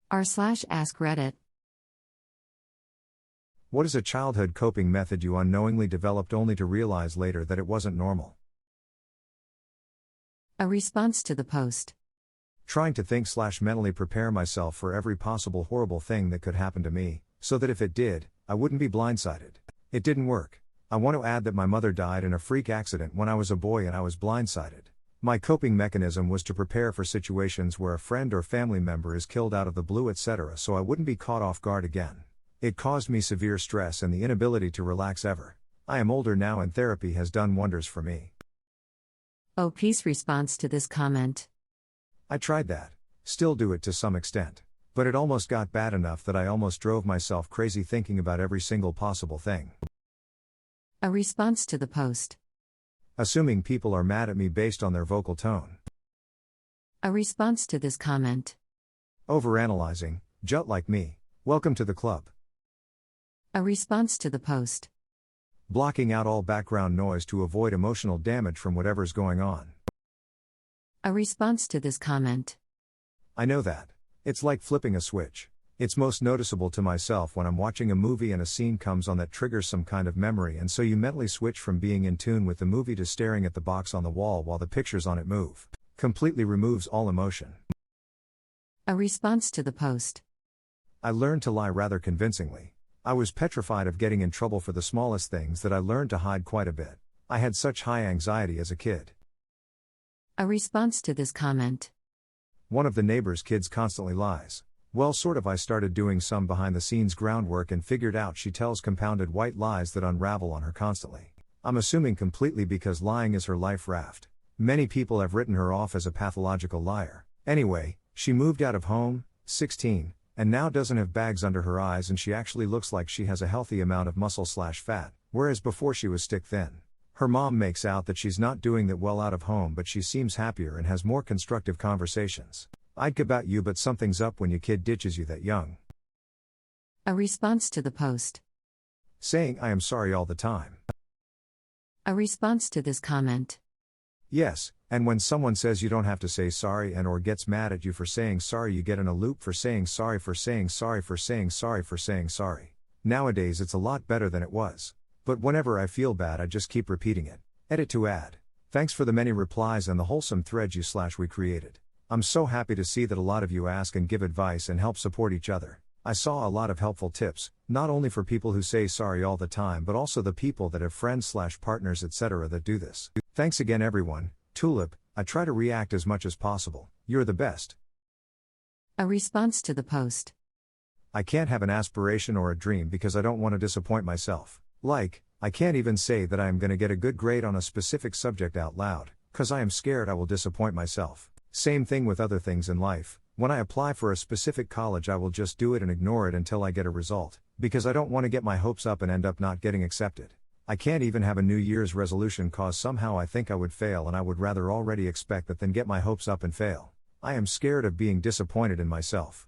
r/AskReddit. What is a childhood coping method you unknowingly developed only to realize later that it wasn't normal? A response to the post. Trying to think/mentally prepare myself for every possible horrible thing that could happen to me, so that if it did, I wouldn't be blindsided. It didn't work. I want to add that my mother died in a freak accident when I was a boy and I was blindsided. My coping mechanism was to prepare for situations where a friend or family member is killed out of the blue, etc., so I wouldn't be caught off guard again. It caused me severe stress and the inability to relax ever. I am older now and therapy has done wonders for me. OP's response to this comment. I tried that. Still do it to some extent. But it almost got bad enough that I almost drove myself crazy thinking about every single possible thing. A response to the post. Assuming people are mad at me based on their vocal tone. A response to this comment. Overanalyzing, jut like me. Welcome to the club. A response to the post. Blocking out all background noise to avoid emotional damage from whatever's going on. A response to this comment. I know that. It's like flipping a switch. It's most noticeable to myself when I'm watching a movie and a scene comes on that triggers some kind of memory, and so you mentally switch from being in tune with the movie to staring at the box on the wall while the pictures on it move. Completely removes all emotion. A response to the post. I learned to lie rather convincingly. I was petrified of getting in trouble for the smallest things that I learned to hide quite a bit. I had such high anxiety as a kid. A response to this comment. One of the neighbor's kids constantly lies. Well, sort of. I started doing some behind the scenes groundwork and figured out she tells compounded white lies that unravel on her constantly. I'm assuming completely because lying is her life raft. Many people have written her off as a pathological liar. Anyway, she moved out of home, 16, and now doesn't have bags under her eyes, and she actually looks like she has a healthy amount of muscle/fat, whereas before she was stick thin. Her mom makes out that she's not doing that well out of home, but she seems happier and has more constructive conversations. I'd k about you, but something's up when your kid ditches you that young. A response to the post. Saying I am sorry all the time. A response to this comment. Yes, and when someone says you don't have to say sorry and or gets mad at you for saying sorry, you get in a loop for saying sorry for saying sorry for saying sorry for saying sorry. Nowadays it's a lot better than it was. But whenever I feel bad I just keep repeating it. Edit to add. Thanks for the many replies and the wholesome threads you/we created. I'm so happy to see that a lot of you ask and give advice and help support each other. I saw a lot of helpful tips, not only for people who say sorry all the time but also the people that have friends/partners etc. that do this. Thanks again everyone. Tulip, I try to react as much as possible. You're the best. A response to the post. I can't have an aspiration or a dream because I don't want to disappoint myself. Like, I can't even say that I am going to get a good grade on a specific subject out loud, cause I am scared I will disappoint myself. Same thing with other things in life. When I apply for a specific college I will just do it and ignore it until I get a result, because I don't want to get my hopes up and end up not getting accepted. I can't even have a New Year's resolution cause somehow I think I would fail, and I would rather already expect that than get my hopes up and fail. I am scared of being disappointed in myself.